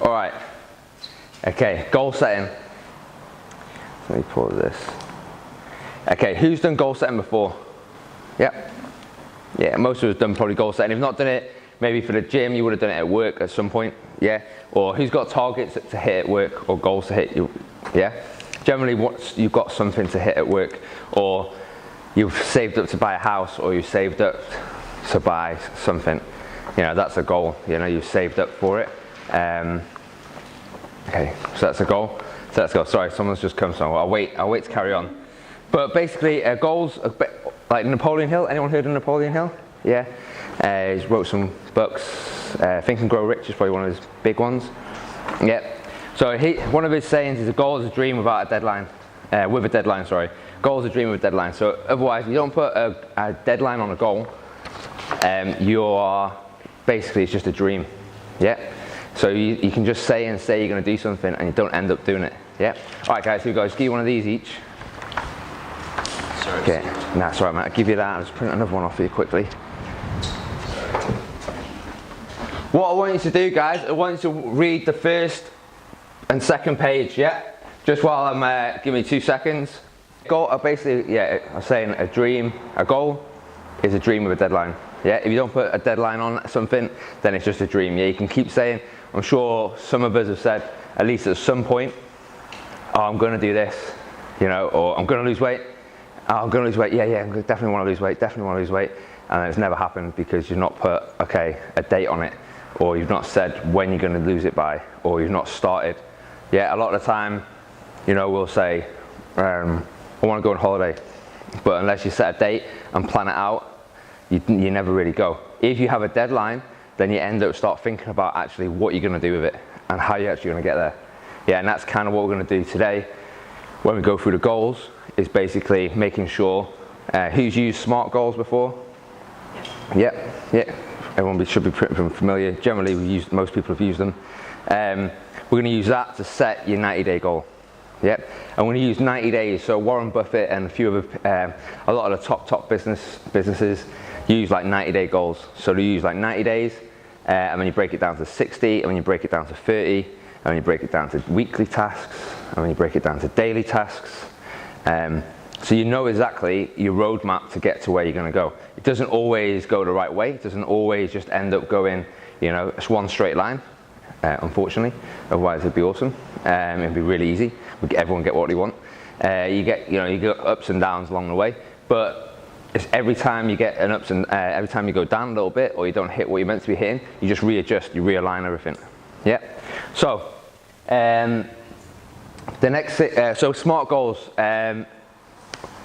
All right. Okay, goal setting. Let me pause this. Okay, who's done goal setting before? Yep. Yeah, most of us done probably goal setting. If not done it, maybe for the gym, you would have done it at work at some point. Yeah. Or who's got targets to hit at work or goals to hit? Yeah. Generally, you've got something to hit at work, or you've saved up to buy a house, or you've saved up to buy something. You know, that's a goal. You know, you've saved up for it. Okay, so that's a goal. So let's go. Sorry, someone's just come, so I'll wait to carry on. But basically, goals, like Napoleon Hill. Anyone heard of Napoleon Hill? Yeah. He's wrote some books. Think and Grow Rich is probably one of his big ones. Yeah. So one of his sayings is a goal is a dream without a deadline. With a deadline, sorry. Goal is a dream with a deadline. So otherwise, you don't put a deadline on a goal. You are basically, it's just a dream. Yeah. So you can just say you're going to do something and you don't end up doing it. Yeah. All right, guys. Here we go. Just give you one of these each. Sorry. Okay. Nah, it's all right, mate. I'll give you that. I'll just print another one off for you quickly. What I want you to do, guys, I want you to read the first and second page. Yeah. Just while I'm give me 2 seconds. Goal. Basically, yeah. I'm saying a dream, a goal is a dream with a deadline. Yeah. If you don't put a deadline on something, then it's just a dream. Yeah. You can keep saying. I'm sure some of us have said, at least at some point, oh, I'm going to do this, you know, or I'm going to lose weight. Oh, I'm going to lose weight. Yeah, I definitely want to lose weight. Definitely want to lose weight. And it's never happened because you've not put, a date on it, or you've not said when you're going to lose it by, or you've not started. Yeah, a lot of the time, you know, we'll say, I want to go on holiday. But unless you set a date and plan it out, you never really go. If you have a deadline, then you end up start thinking about actually what you're going to do with it and how you're actually going to get there. Yeah, and that's kind of what we're going to do today when we go through the goals, is basically making sure, who's used SMART goals before? Yeah, everyone should be pretty familiar. Generally, most people have used them. We're going to use that to set your 90-day goal. Yep, and we're going to use 90 days. So Warren Buffett and a few other, a lot of the top businesses use like 90-day goals. So they use like 90 days, and then you break it down to 60, and then you break it down to 30, and then you break it down to weekly tasks, and then you break it down to daily tasks. So you know exactly your roadmap to get to where you're going to go. It doesn't always go the right way. It doesn't always just end up going, you know, it's one straight line, unfortunately. Otherwise, it'd be awesome. It'd be really easy. Everyone get what they want. You get ups and downs along the way, but it's every time you get an ups and every time you go down a little bit, or you don't hit what you're meant to be hitting, you just readjust, you realign everything. Yeah. So the next, so SMART goals.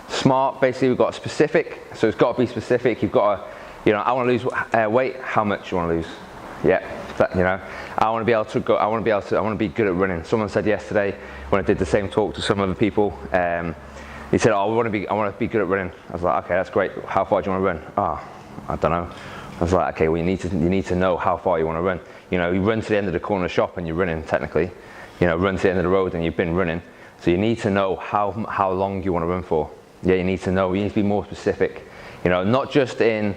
SMART, basically, we've got specific. So it's got to be specific. You've got to, you know, I want to lose weight. How much you want to lose? Yeah. You know, I want to be able to go. I want to be good at running. Someone said yesterday when I did the same talk to some other people. He said, "Oh, I want to be good at running." I was like, "Okay, that's great. How far do you want to run?" "Oh, I don't know." I was like, "Okay, well, you need to know how far you want to run. You know, you run to the end of the corner shop and you're running technically. You know, run to the end of the road and you've been running. So you need to know how long you want to run for. Yeah, you need to know. You need to be more specific. You know, not just in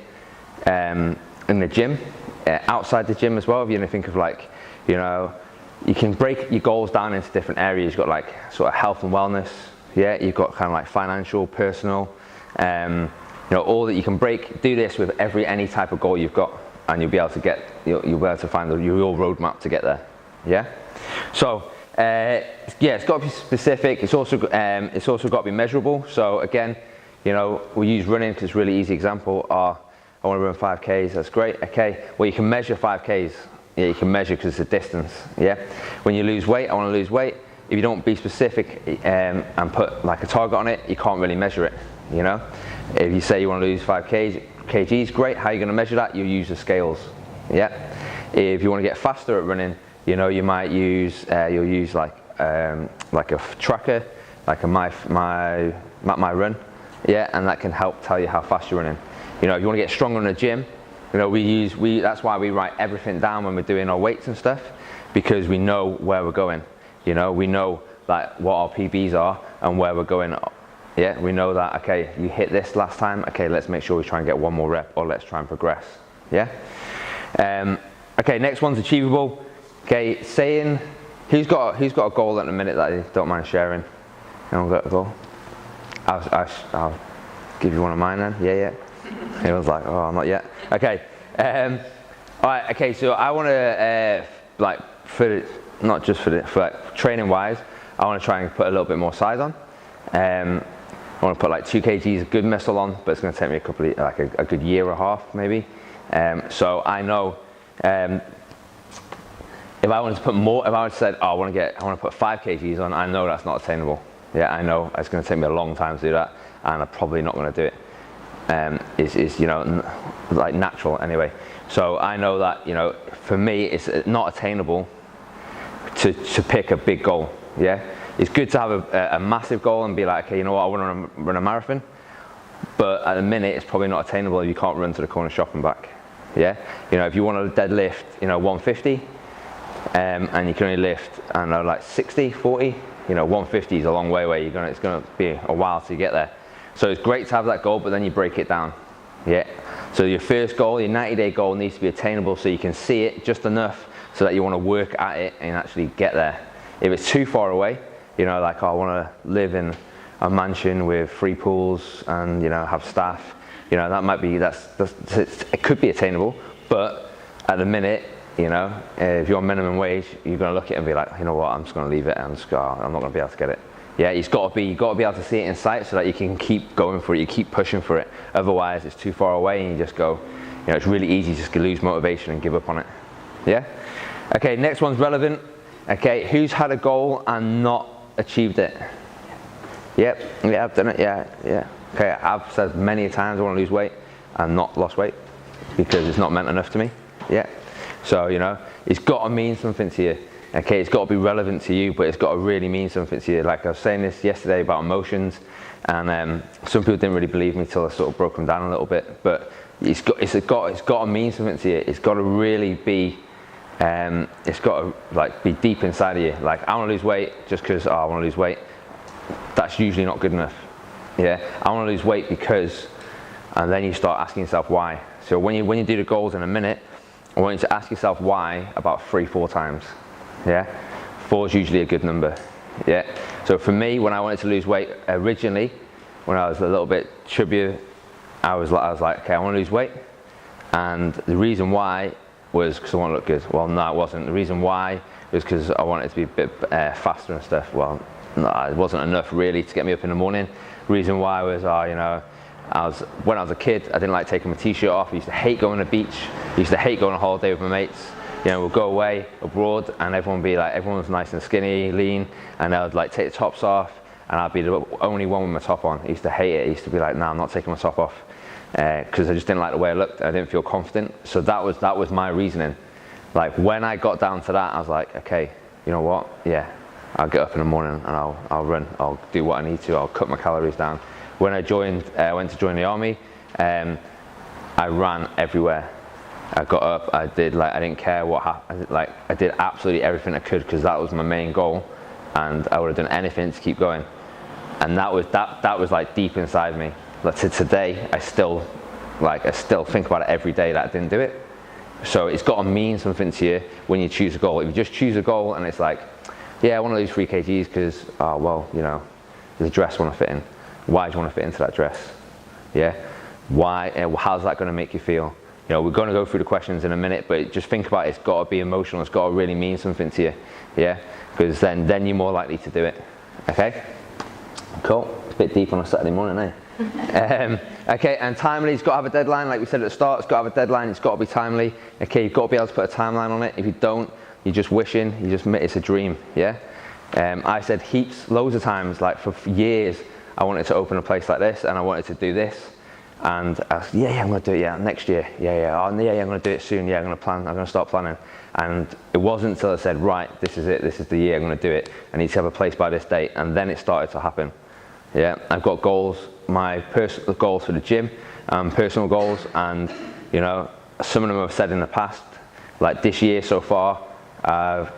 the gym, outside the gym as well. If you think of like, you know, you can break your goals down into different areas. You've got like sort of health and wellness. Yeah, you've got kind of like financial, personal. You know, all that you can do this with any type of goal you've got, and you'll be able to find your roadmap to get there. Yeah. So yeah, it's got to be specific. It's also got to be measurable. So again, you know, we use running because it's a really easy example. I want to run 5Ks. That's great. Okay. Well, you can measure 5Ks. Yeah, you can measure because it's a distance. Yeah. When you lose weight, I want to lose weight. If you don't be specific and put like a target on it, you can't really measure it. You know. If you say you want to lose 5 kgs, great. How are you going to measure that? You use the scales. Yeah. If you want to get faster at running, you know, you might use you'll use like a tracker, like a my run. Yeah, and that can help tell you how fast you're running. You know, if you want to get stronger in the gym, you know, that's why we write everything down when we're doing our weights and stuff, because we know where we're going. You know, we know like what our PBs are and where we're going. Yeah, we know that, okay, you hit this last time, okay, let's make sure we try and get one more rep, or let's try and progress. Yeah. Okay, next one's achievable. Okay, saying, who's got a goal at the minute that you don't mind sharing? Anyone got a goal? I'll give you one of mine then. Yeah. He was like, oh, not yet. Okay. Alright, okay, so I want to, like, not just for like training wise, I want to try and put a little bit more size on. I want to put like 2 kgs of good muscle on, but it's going to take me a good year or a half maybe. So I know if I wanted to put more, if I would said, oh, I want to put 5 kgs on, I know that's not attainable. Yeah, I know it's going to take me a long time to do that, and I'm probably not going to do it. Is you know, like natural anyway. So I know that, you know, for me it's not attainable to pick a big goal. Yeah, it's good to have a massive goal and be like, okay, you know what, I want to run a marathon, but at the minute it's probably not attainable if you can't run to the corner shop and back. Yeah, you know, if you want to deadlift, you know, 150, and you can only lift, I don't know, like 60, 40, you know, 150 is a long way away. It's going to be a while to get there. So it's great to have that goal, but then you break it down. Yeah. So your first goal, your 90-day goal, needs to be attainable so you can see it just enough so that you want to work at it and actually get there. If it's too far away, you know, like, oh, I want to live in a mansion with 3 pools and, you know, have staff, you know, that might be, it could be attainable, but at the minute, you know, if you're on minimum wage, you're going to look at it and be like, you know what, I'm just going to leave it, and I'm not going to be able to get it. Yeah, you've got to be able to see it in sight so that you can keep going for it, you keep pushing for it. Otherwise, it's too far away and you just go, you know, it's really easy just to lose motivation and give up on it. Yeah? Okay, next one's relevant. Okay, who's had a goal and not achieved it? Yep, yeah, I've done it, yeah. Okay, I've said many times I want to lose weight and not lost weight because it's not meant enough to me. Yeah. So, you know, it's got to mean something to you. Okay, it's got to be relevant to you, but it's got to really mean something to you. Like I was saying this yesterday about emotions, and some people didn't really believe me till I sort of broke them down a little bit. But it's got to mean something to you. It's got to really be, it's got to like be deep inside of you. Like, I want to lose weight just because I want to lose weight. That's usually not good enough. Yeah, I want to lose weight because, and then you start asking yourself why. So when you do the goals in a minute, I want you to ask yourself why about 3-4 times. Yeah, 4 is usually a good number. Yeah. So for me, when I wanted to lose weight originally, when I was a little bit chubbier, I was like, okay, I want to lose weight, and the reason why was because I want to look good. Well, no, it wasn't. The reason why was because I wanted to be a bit faster and stuff. Well, no, it wasn't enough really to get me up in the morning. The reason why was, you know, when I was a kid, I didn't like taking my t-shirt off. I used to hate going to the beach. I used to hate going on holiday with my mates. You know, we'll go away abroad and everyone was nice and skinny, lean, and I would like take the tops off and I'd be the only one with my top on. I used to hate it. I used to be like, nah, I'm not taking my top off, because I just didn't like the way I looked. I didn't feel confident. So that was my reasoning. Like, when I got down to that, I was like, okay, you know what? Yeah, I'll get up in the morning and I'll run. I'll do what I need to. I'll cut my calories down. When I went to join the army, I ran everywhere. I got up, I didn't care what happened, like, I did absolutely everything I could because that was my main goal, and I would have done anything to keep going. And that was like deep inside me. Like, to today, I still think about it every day that I didn't do it. So it's got to mean something to you when you choose a goal. If you just choose a goal and it's like, yeah, I want to lose 3 kgs because, oh, well, you know, there's a dress I want to fit in. Why do you want to fit into that dress? Yeah? Why? How's that going to make you feel? You know, we're going to go through the questions in a minute, but just think about it. It's got to be emotional. It's got to really mean something to you. Yeah? Because then you're more likely to do it. Okay? Cool. It's a bit deep on a Saturday morning, eh? Okay, and timely. It's got to have a deadline. Like we said at the start, it's got to have a deadline. It's got to be timely. Okay, you've got to be able to put a timeline on it. If you don't, you're just wishing. It's a dream. Yeah? I said loads of times, like for years, I wanted to open a place like this and I wanted to do this. And I was, yeah, I'm going to do it, next year, oh, yeah, I'm going to do it soon, I'm going to start planning. And it wasn't until I said, right, this is it, this is the year I'm going to do it, I need to have a place by this date, and then it started to happen. Yeah, I've got goals, my personal goals for the gym, personal goals, and, you know, some of them I've said in the past, like this year so far, I've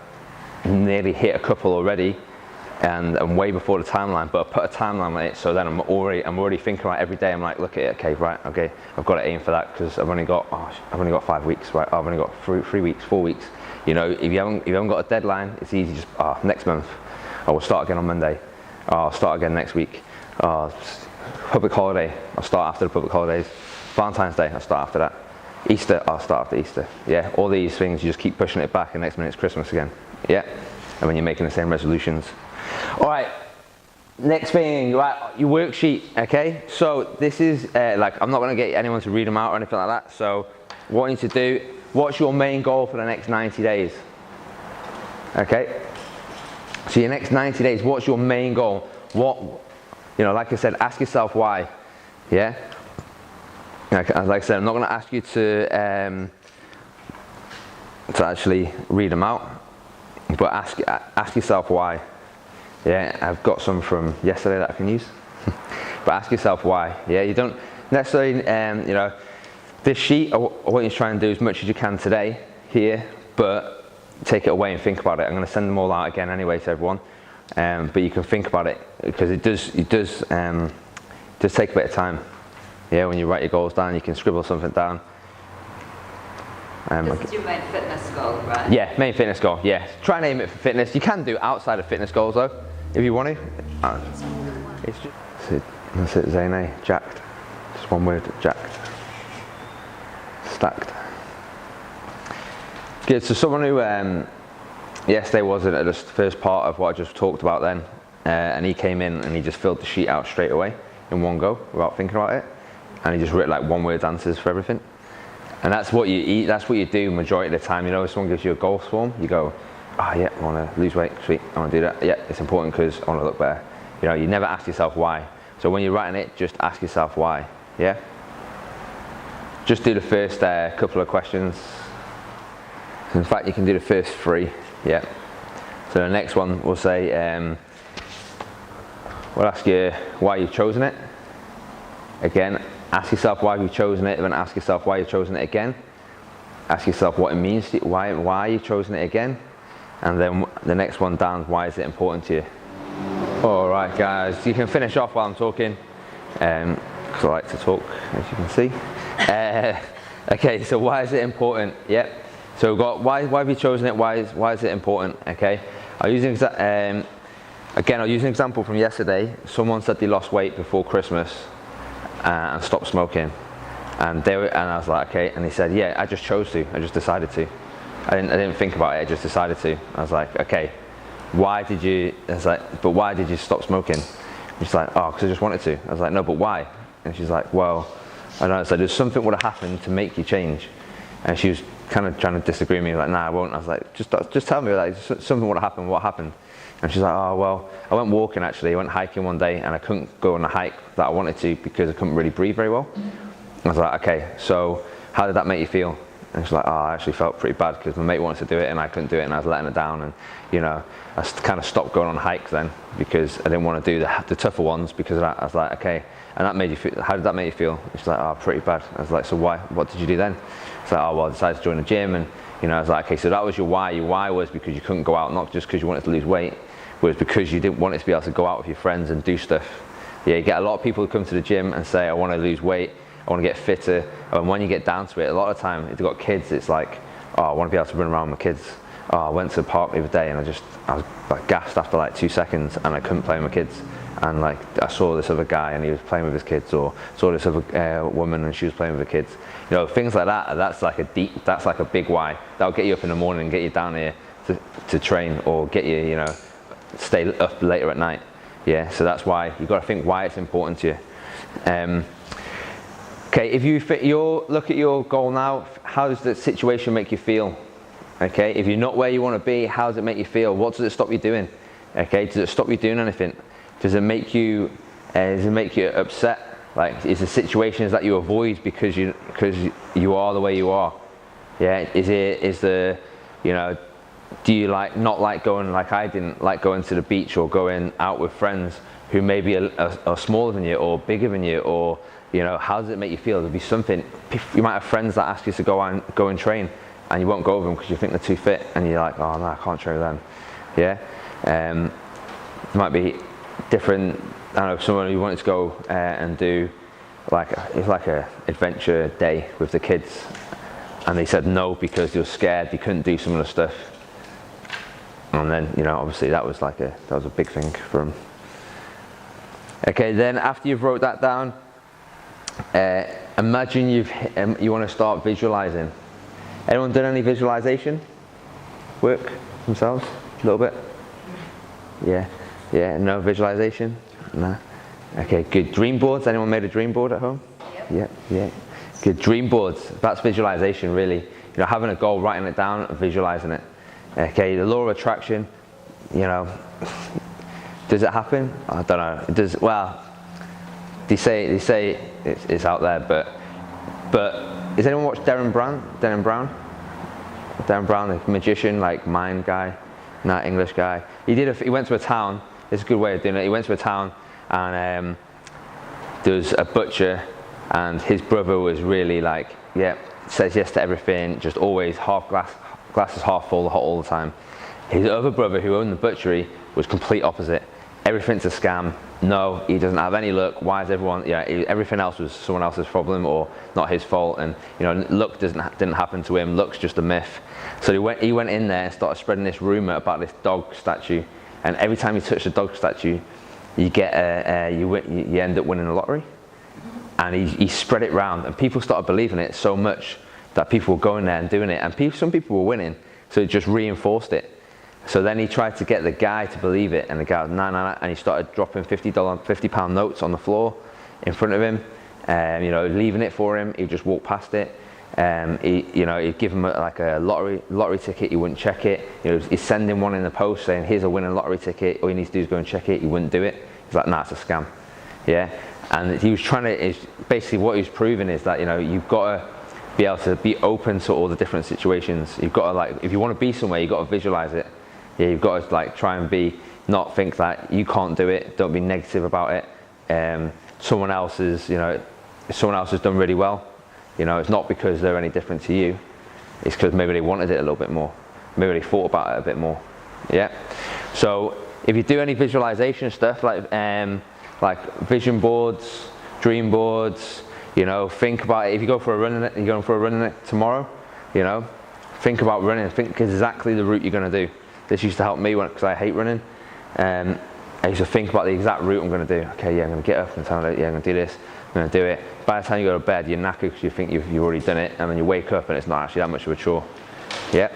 nearly hit a couple already, and I'm way before the timeline, but I put a timeline on it, so then I'm already thinking about every day. I'm like, look at it, okay, I've got to aim for that because I've only got 5 weeks, right? I've only got 3 weeks, 4 weeks. You know, if you haven't got a deadline, it's easy. Just next month, I will start again on Monday. I'll start again next week. Public holiday, I'll start after the public holidays. Valentine's Day, I'll start after that. Easter, I'll start after Easter. Yeah, all these things, you just keep pushing it back, and next minute it's Christmas again. Yeah, and when you're making the same resolutions. All right, next thing, right, your worksheet. Okay, so this is like, I'm not going to get anyone to read them out or anything like that. So what you need to do, what's your main goal for the next 90 days? Okay, so your next 90 days, what's your main goal? What, you know, like I said, ask yourself why. Yeah, like I said, I'm not going to ask you to actually read them out, but ask yourself why. Yeah, I've got some from yesterday that I can use. But ask yourself why. Yeah, you don't necessarily, you know, this sheet, I want you to try and do as much as you can today here, but take it away and think about it. I'm going to send them all out again anyway to everyone, but you can think about it, because it does take a bit of time. Yeah, when you write your goals down, you can scribble something down. This is your main fitness goal, right? Yeah, main fitness goal, yeah. Try and aim it for fitness. You can do outside of fitness goals though, if you want to. It's just, that's it, Zane, jacked. Just one word, jacked. Stacked. Good, so someone who yesterday wasn't at the first part of what I just talked about then, and he came in and he just filled the sheet out straight away in one go without thinking about it, and he just wrote like one word answers for everything. And that's what you eat, that's what you do majority of the time. You know, if someone gives you a goals form, you go, yeah, I want to lose weight, sweet, I want to do that. Yeah, it's important because I want to look better. You know, you never ask yourself why. So when you're writing it, just ask yourself why, yeah? Just do the first couple of questions. In fact, you can do the first 3, yeah. So the next one will say, we'll ask you why you've chosen it. Again, ask yourself why you've chosen it, then ask yourself why you've chosen it again. Ask yourself what it means to you, why you've chosen it again. And then the next one down, why is it important to you? Alright guys, you can finish off while I'm talking, because I like to talk, as you can see. Okay, so why is it important? Yep. So we've got why have you chosen it, why is it important? Okay. I'll use an example from yesterday. Someone said they lost weight before Christmas and stopped smoking, and I was like, okay, and he said, yeah, I just chose to, I just decided to. I didn't think about it, I just decided to. I was like, okay, why did you, I was like, but why did you stop smoking? She's like, oh, because I just wanted to. I was like, no, but why? And she's like, well, I don't know, so there's something would have happened to make you change. And she was kind of trying to disagree with me, like, nah, I won't. I was like, just tell me, like, something would have happened, what happened? And she's like, oh, well, I went walking actually, I went hiking one day and I couldn't go on a hike that I wanted to because I couldn't really breathe very well. I was like, okay, so how did that make you feel? And she's like, oh, I actually felt pretty bad because my mate wanted to do it and I couldn't do it and I was letting her down, and you know, I kind of stopped going on hikes then because I didn't want to do the tougher ones because of that. I was like, okay, and that made you feel, how did that make you feel? And she's like, oh, pretty bad. I was like, so why, what did you do then? She's like, oh, well, I decided to join the gym, and you know, I was like, okay, so that was your why. Your why was because you couldn't go out, not just because you wanted to lose weight, was because you didn't want it to be able to go out with your friends and do stuff. Yeah, you get a lot of people who come to the gym and say, I want to lose weight, I want to get fitter, and when you get down to it, a lot of the time, if you've got kids, it's like, oh, I want to be able to run around with my kids. Oh, I went to the park the other day and I was like gassed after like 2 seconds and I couldn't play with my kids. And like, I saw this other guy and he was playing with his kids, or saw this other woman and she was playing with her kids. You know, things like that, that's like a big why. That'll get you up in the morning and get you down here to train, or get you, you know, stay up later at night. Yeah, so that's why you've got to think why it's important to you. Okay, if you look at your goal now, how does the situation make you feel? Okay, if you're not where you want to be, how does it make you feel? What does it stop you doing? Okay, does it stop you doing anything? Does it make you upset? Like, is the situations that you avoid because you are the way you are? Yeah, you know, do you not like going, like I didn't like going to the beach or going out with friends who maybe are smaller than you or bigger than you, or you know, how does it make you feel? There'll be something. You might have friends that ask you to go and train, and you won't go with them because you think they're too fit, and you're like, oh no, I can't train with them. Yeah, it might be different. I don't know, someone who wanted to go and do it's like a adventure day with the kids, and they said no because they were scared they couldn't do some of the stuff. And then, you know, obviously that was a big thing for them. Okay, then after you've wrote that down, imagine you want to start visualizing. Anyone done any visualization work themselves? A little bit? Yeah, no visualization? No. Okay, good. Dream boards, anyone made a dream board at home? Yep. Yeah. Good. Dream boards, that's visualization really. You know, having a goal, writing it down, and visualizing it. Okay, the law of attraction, you know, does it happen? I don't know. It does. Well, they say it's out there, but has anyone watched Darren Brown, the magician, like mind guy, not English guy. He went to a town. It's a good way of doing it. He went to a town and there was a butcher, and his brother was really like, says yes to everything, just always glass is half full all the time. His other brother, who owned the butchery, was complete opposite. Everything's a scam. No, he doesn't have any luck. Why is everyone? Everything else was someone else's problem or not his fault. And you know, luck didn't happen to him. Luck's just a myth. So he went in there and started spreading this rumor about this dog statue. And every time you touch the dog statue, you get you end up winning the lottery. And he spread it round, and people started believing it so much that people were going there and doing it, and some people were winning, so it just reinforced it. So then he tried to get the guy to believe it, and the guy was no, and he started dropping £50 notes on the floor in front of him, you know, leaving it for him. He'd just walk past it. He'd give him a lottery ticket. He wouldn't check it. You know, he'd send him one in the post saying, "Here's a winning lottery ticket. All you need to do is go and check it." He wouldn't do it. He's like, "Nah, it's a scam." Yeah, and he was trying to. Basically, what he was proving is that, you know, you've got to be able to be open to all the different situations. You've got to, if you want to be somewhere, you've got to visualize it. Yeah, you've got to try and not think that you can't do it. Don't be negative about it. Someone else has done really well. You know, it's not because they're any different to you. It's because maybe they wanted it a little bit more. Maybe they thought about it a bit more. Yeah. So if you do any visualization stuff like vision boards, dream boards, you know, think about it. If you go for a run in it, you're going for a run in it tomorrow, you know, think about running. Think exactly the route you're going to do. This used to help me because I hate running. I used to think about the exact route I'm going to do. Okay, yeah, I'm going to get up and tell them, yeah, I'm going to do this. I'm going to do it. By the time you go to bed, you're knackered because you think you've already done it, and then you wake up and it's not actually that much of a chore. Yeah.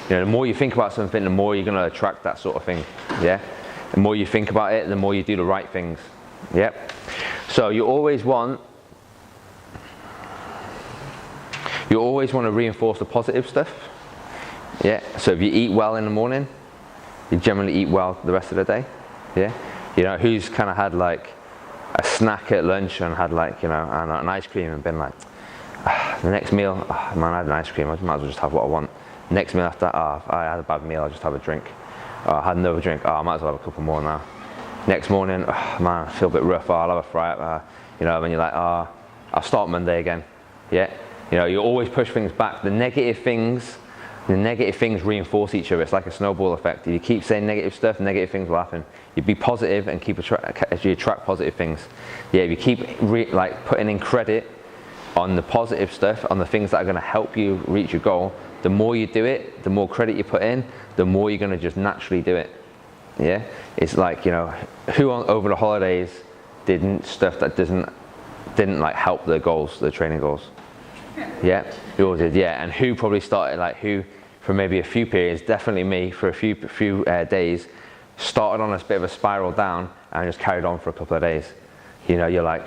You know, the more you think about something, the more you're going to attract that sort of thing. Yeah. The more you think about it, the more you do the right things. Yeah. So you always want to reinforce the positive stuff. Yeah. So if you eat well in the morning, you generally eat well the rest of the day. Yeah. You know, who's kind of had like a snack at lunch and had an ice cream and been like, the next meal, man, I had an ice cream, I might as well just have what I want. Next meal after, I had a bad meal, I'll just have a drink. I had another drink, I might as well have a couple more now. Next morning, man, I feel a bit rough, I'll have a fry up, you know, and you're like, I'll start Monday again. Yeah, you know, you always push things back. The negative things reinforce each other. It's like a snowball effect. If you keep saying negative stuff, negative things will happen. You be positive and you attract positive things. Yeah, if you keep putting in credit on the positive stuff, on the things that are going to help you reach your goal, the more you do it, the more credit you put in, the more you're going to just naturally do it. Yeah, it's like, you know, who over the holidays didn't stuff that didn't like help their goals, their training goals. Yeah, you all did. Yeah, and who probably started who for maybe a few periods, definitely me for a few days, started on a bit of a spiral down and just carried on for a couple of days. You know, you're like,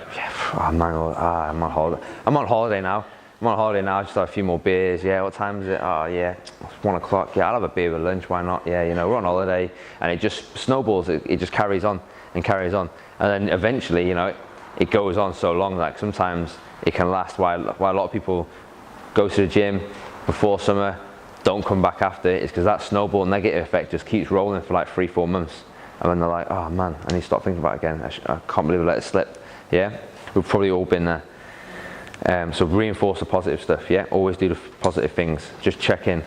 oh man, I'm on holiday. I'm on holiday now. I just have a few more beers. Yeah, what time is it? Oh yeah, it's 1 o'clock. Yeah, I'll have a beer with lunch. Why not? Yeah, you know, we're on holiday, and it just snowballs. It just carries on and carries on, and then eventually, you know, it goes on so long. Like sometimes it can last. Why a lot of people go to the gym before summer, don't come back after. It's because that snowball negative effect just keeps rolling for like 3-4 months, and then they're like, oh man, I need to stop thinking about it again. I can't believe I let it slip. Yeah, we've probably all been there. So reinforce the positive stuff. Yeah, always do the positive things. Just check in.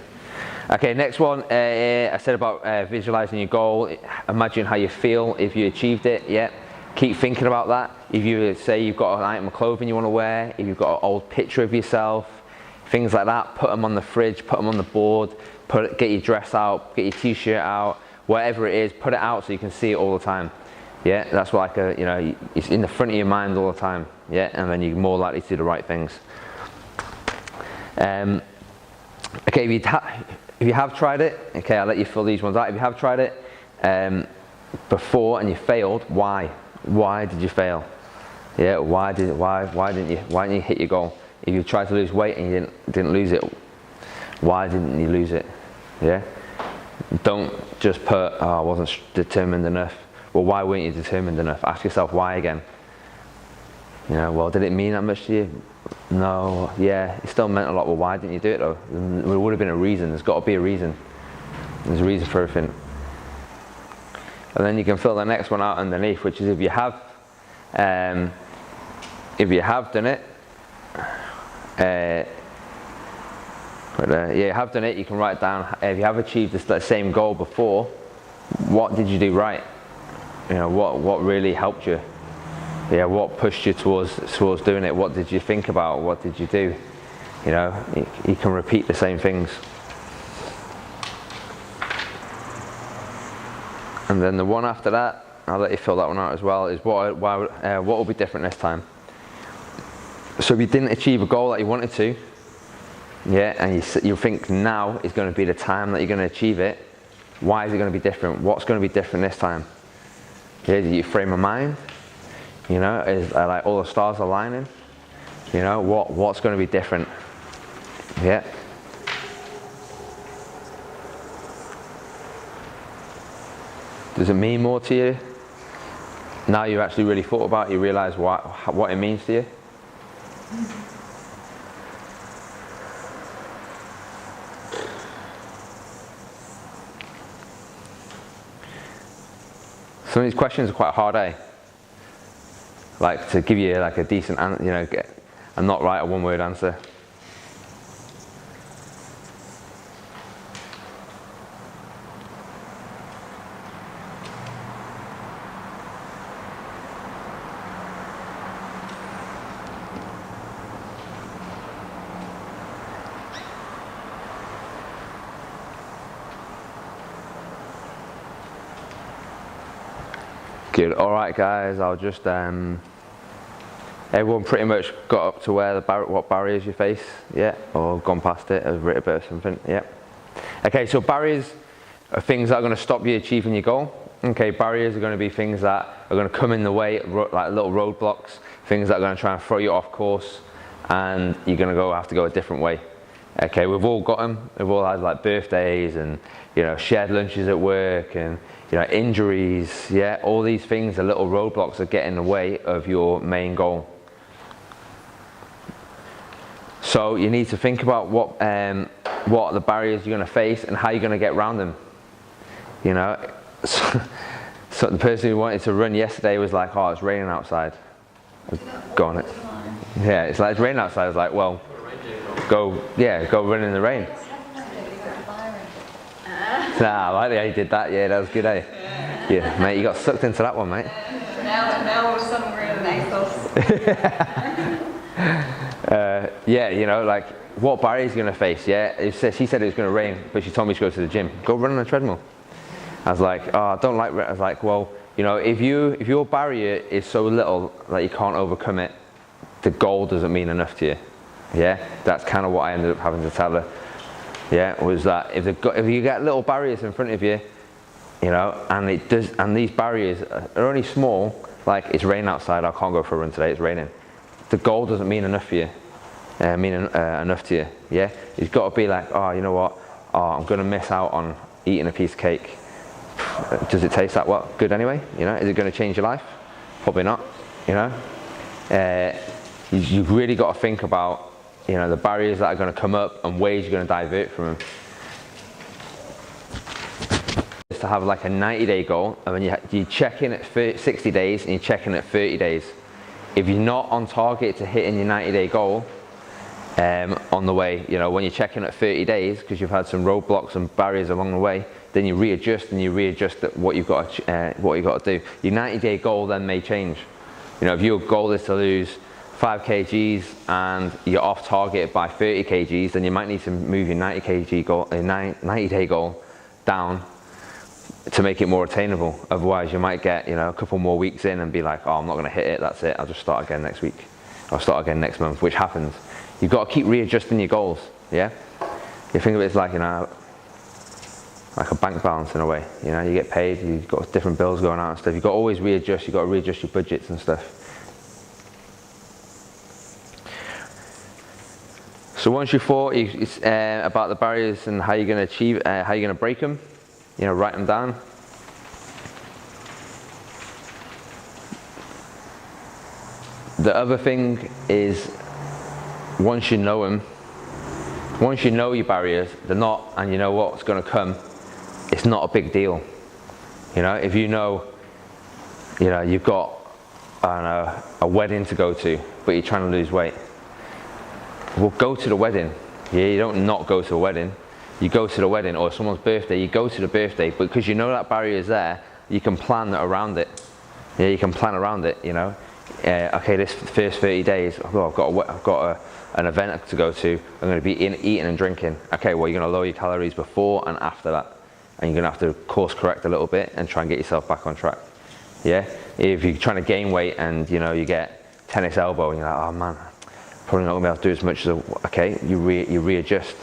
Okay, next one. I said about visualizing your goal. Imagine how you feel if you achieved it. Yeah, keep thinking about that. If you say you've got an item of clothing you want to wear, if you've got an old picture of yourself, things like that. Put them on the fridge, put them on the board, get your dress out, get your t-shirt out, whatever it is, put it out so you can see it all the time. Yeah, that's like it's in the front of your mind all the time. Yeah, and then you're more likely to do the right things. Okay, if you have tried it, okay, I'll let you fill these ones out. If you have tried it before and you failed, why? Why did you fail? Yeah, why didn't you hit your goal? If you tried to lose weight and you didn't lose it, why didn't you lose it? Yeah, don't just put, oh, I wasn't determined enough. Well, why weren't you determined enough? Ask yourself why again. You know, well, did it mean that much to you? No, yeah, it still meant a lot. Well, why didn't you do it though? There would have been a reason. There's got to be a reason. There's a reason for everything. And then you can fill the next one out underneath, which is if you have done it, you have done it, you can write down, if you have achieved the same goal before, what did you do right? You know, what really helped you? Yeah, what pushed you towards doing it? What did you think about? What did you do? You know, you can repeat the same things. And then the one after that, I'll let you fill that one out as well, is what will be different this time? So if you didn't achieve a goal that you wanted to, yeah, and you think now is going to be the time that you're going to achieve it, why is it going to be different? What's going to be different this time? Yeah, is it your frame of mind? You know, is like all the stars aligning? You know, what's going to be different? Yeah. Does it mean more to you? Now you actually really thought about it, you realise what it means to you? Some of these questions are quite hard, eh? Like to give you like a decent answer, you know, and not write a one-word answer. Good. All right, guys. I'll just. Everyone pretty much got up to where what barriers you face, yeah, or gone past it, or written a bit of something, yeah. Okay, so barriers are things that are going to stop you achieving your goal. Okay, barriers are going to be things that are going to come in the way, like little roadblocks, things that are going to try and throw you off course, and you're going to have to go a different way. Okay, we've all got them. We've all had like birthdays and, you know, shared lunches at work and, you know, injuries, yeah, all these things are little roadblocks that get in the way of your main goal. So you need to think about what the barriers you're going to face and how you're going to get around them. You know, so the person who wanted to run yesterday was like, oh, it's raining outside. Go on it. Yeah, it's like, it's raining outside. I was like, well, go run in the rain. Nah, I like the way you did that. Yeah, that was good, eh? Yeah, mate, you got sucked into that one, mate. Now all of a sudden we're in an ASOS. Yeah, you know, like what barriers you're going to face. Yeah, she said it was going to rain, but she told me to go to the gym. Go run on a treadmill. I was like, oh, I don't like. I was like, well, you know, if your barrier is so little that you can't overcome it, the goal doesn't mean enough to you. Yeah, that's kind of what I ended up having to tell her. Yeah, was that if you get little barriers in front of you, you know, and these barriers are only small, like it's raining outside, I can't go for a run today, it's raining. The goal doesn't mean enough for you, enough to you. Yeah, it's got to be like, oh, you know what? Oh, I'm gonna miss out on eating a piece of cake. Does it taste that good anyway? You know, is it going to change your life? Probably not. You know, you've really got to think about, you know, the barriers that are going to come up and ways you're going to divert from them. Is to have like a 90-day goal, and then you check in at 60 days and you check in at 30 days. If you're not on target to hitting your 90-day goal on the way, you know, when you're checking at 30 days because you've had some roadblocks and barriers along the way, then you readjust what you've got to do. Your 90-day goal then may change. You know, if your goal is to lose 5 kgs and you're off target by 30 kgs, then you might need to move your 90 kg goal, 90-day goal down to make it more attainable. Otherwise, you might get, you know, a couple more weeks in and be like, oh, I'm not going to hit it. That's it. I'll just start again next week. I'll start again next month, which happens. You've got to keep readjusting your goals. Yeah. You think of it as like, you know, like a bank balance in a way. You know, you get paid. You've got different bills going out and stuff. You've got to always readjust. You've got to readjust your budgets and stuff. So once you've thought about the barriers and how you're going to achieve, how you're going to break them, you know, write them down. The other thing is, once you know them, once you know your barriers, they're not, and you know what's going to come, it's not a big deal. You know, if you know, you've got, I don't know, a wedding to go to, but you're trying to lose weight. Well, go to the wedding. Yeah, you don't not go to a wedding. You go to the wedding, or someone's birthday, you go to the birthday, but because you know that barrier is there, you can plan around it. Yeah, you can plan around it, you know. Okay, this first 30 days, oh, I've got an event to go to, I'm going to be eating and drinking. Okay, well, you're going to lower your calories before and after that. And you're going to have to course correct a little bit and try and get yourself back on track. Yeah, if you're trying to gain weight and, you know, you get tennis elbow and you're like, oh man, probably not going to be able to do as much as, okay, you readjust.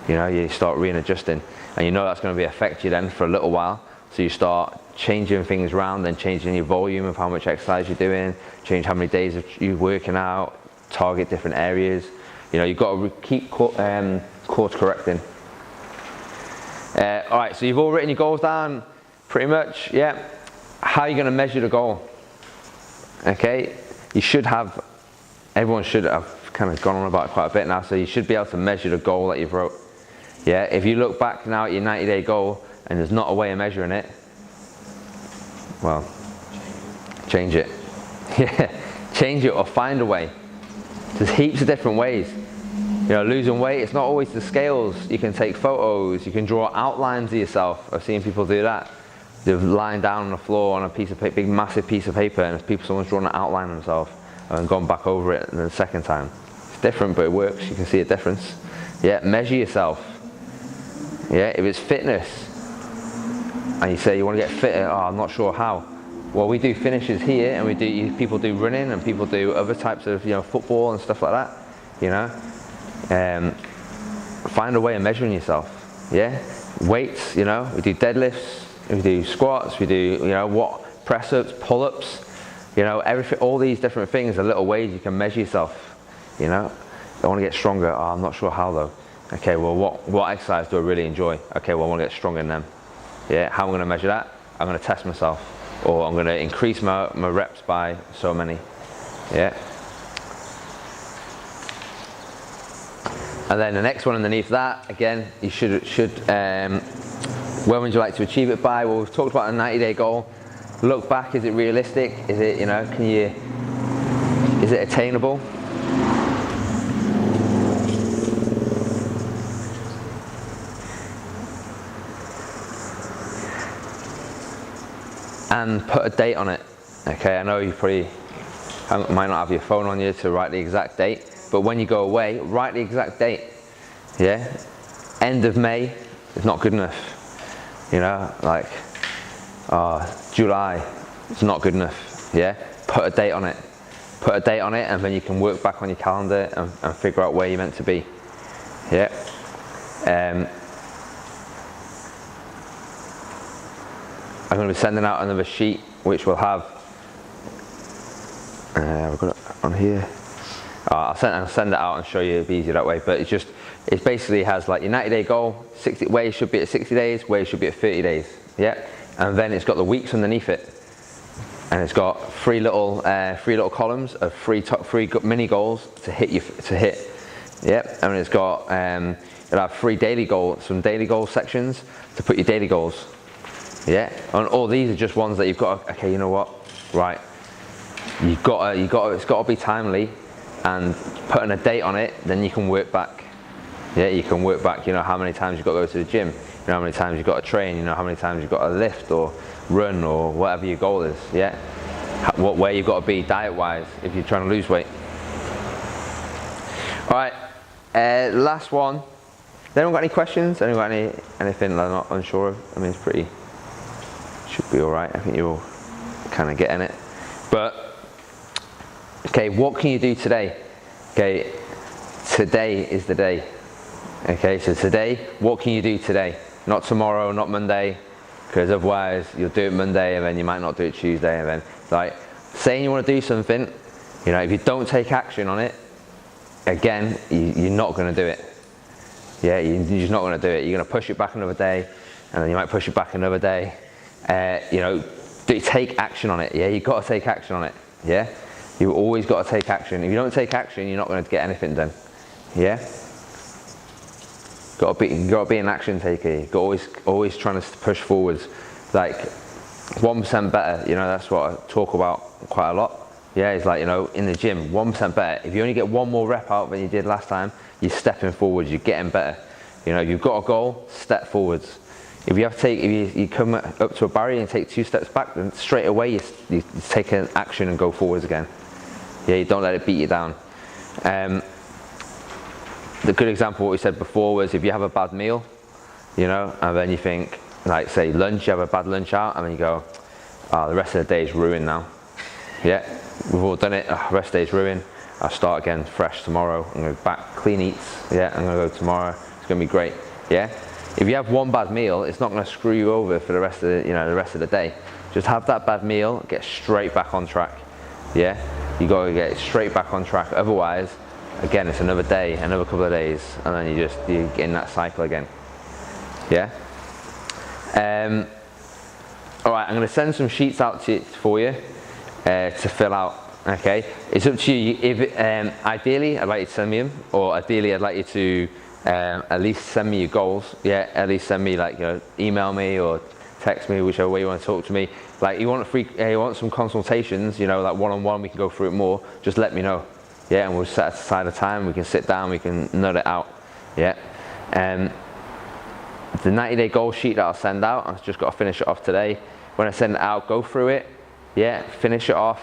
You know, you start readjusting, and you know that's going to affect you then for a little while. So you start changing things around, then changing your volume of how much exercise you're doing, change how many days you're working out, target different areas. You know, you've got to keep course correcting. All right, so you've all written your goals down, pretty much. Yeah. How are you going to measure the goal? Okay, you should have. Everyone should have kind of gone on about it quite a bit now. So you should be able to measure the goal that you've wrote. Yeah, if you look back now at your 90-day goal and there's not a way of measuring it, well, change it. Yeah, change it or find a way. There's heaps of different ways. You know, losing weight, it's not always the scales. You can take photos, you can draw outlines of yourself. I've seen people do that. They've lying down on the floor on a piece of paper, big massive piece of paper, and someone's drawn an outline of themselves and gone back over it the second time. It's different, but it works. You can see a difference. Yeah, measure yourself. Yeah, if it's fitness, and you say you want to get fitter, oh, I'm not sure how. Well, we do finishes here, and people do running, and people do other types of, you know, football and stuff like that. You know, find a way of measuring yourself. Yeah, weights. You know, we do deadlifts, we do squats, we do, you know, what, press-ups, pull-ups. You know, everything. All these different things are little ways you can measure yourself. You know, I want to get stronger. Oh, I'm not sure how though. Okay, well, what exercise do I really enjoy? Okay, well, I want to get stronger in them. Yeah, how am I going to measure that? I'm going to test myself, or I'm going to increase my reps by so many. Yeah. And then the next one underneath that, again, you should when would you like to achieve it by? Well, we've talked about a 90-day goal. Look back, is it realistic? Is it, you know, is it attainable? And put a date on it. Okay, I know you probably might not have your phone on you to write the exact date, but when you go away, write the exact date. Yeah, end of May is not good enough. You know, like July, it's not good enough. Yeah, put a date on it. Put a date on it, and then you can work back on your calendar and figure out where you're meant to be. Yeah. I'm going to be sending out another sheet which will have, we've got it on here. I'll send it out and show you, it'll be easier that way, but it basically has like your 90-day goal, where you should be at 60 days, where you should be at 30 days, yeah? And then it's got the weeks underneath it. And it's got three little columns of three mini goals to hit, yeah? And it's got, it'll have some daily goal sections to put your daily goals. Yeah, and all these are just ones that you've got. Okay, you know what? Right, it's got to be timely, and putting a date on it, then you can work back. Yeah, you can work back. You know how many times you've got to go to the gym. You know how many times you've got to train. You know how many times you've got to lift or run or whatever your goal is. Yeah, where you've got to be diet-wise if you're trying to lose weight. All right, last one. Anyone got any questions? Anyone got anything they're not unsure of? I mean, should be all right. I think you're all kind of getting it. But, okay, what can you do today? Okay, today is the day. Okay, so today, what can you do today? Not tomorrow, not Monday, because otherwise you'll do it Monday and then you might not do it Tuesday, and then, like, saying you want to do something, you know, if you don't take action on it, again, you're not going to do it. Yeah, you're just not going to do it. You're going to push it back another day, and then you might push it back another day. You know, take action on it. Yeah, you've got to take action on it. Yeah, you've always got to take action. If you don't take action, you're not going to get anything done. Yeah, got to be an action taker. You've got always trying to push forwards. Like 1% better. You know, that's what I talk about quite a lot. Yeah, it's like, you know, in the gym, 1% better. If you only get one more rep out than you did last time, you're stepping forwards, you're getting better. You know, if you've got a goal, step forwards. If you have to take, if you come up to a barrier and take 2 steps back, then straight away you take an action and go forwards again. Yeah, you don't let it beat you down. The good example, what we said before, was if you have a bad meal, you know, and then you think, like say lunch, you have a bad lunch out, and then you go, oh, the rest of the day is ruined now. Yeah, we've all done it, oh, rest of the day's ruined. I'll start again fresh tomorrow. I'm going to back clean eats. Yeah, I'm going to go tomorrow. It's going to be great. Yeah. If you have one bad meal, it's not going to screw you over for the rest of the rest of the day. Just have that bad meal, get straight back on track. Yeah. You got to get straight back on track. Otherwise, again, it's another day, another couple of days, and then you get in that cycle again. Yeah. All right. I'm going to send some sheets out for you to fill out. Okay, it's up to you. If ideally, I'd like you to send me them, or ideally, I'd like you to at least send me your goals. Yeah, at least send me, like, you know, email me or text me, whichever way you want to talk to me. Like, you want some consultations, you know, like one-on-one, we can go through it more. Just let me know. Yeah, and we'll set aside a time. We can sit down. We can nut it out. Yeah, the 90-day goal sheet that I'll send out, I've just got to finish it off today. When I send it out, go through it. Yeah, finish it off.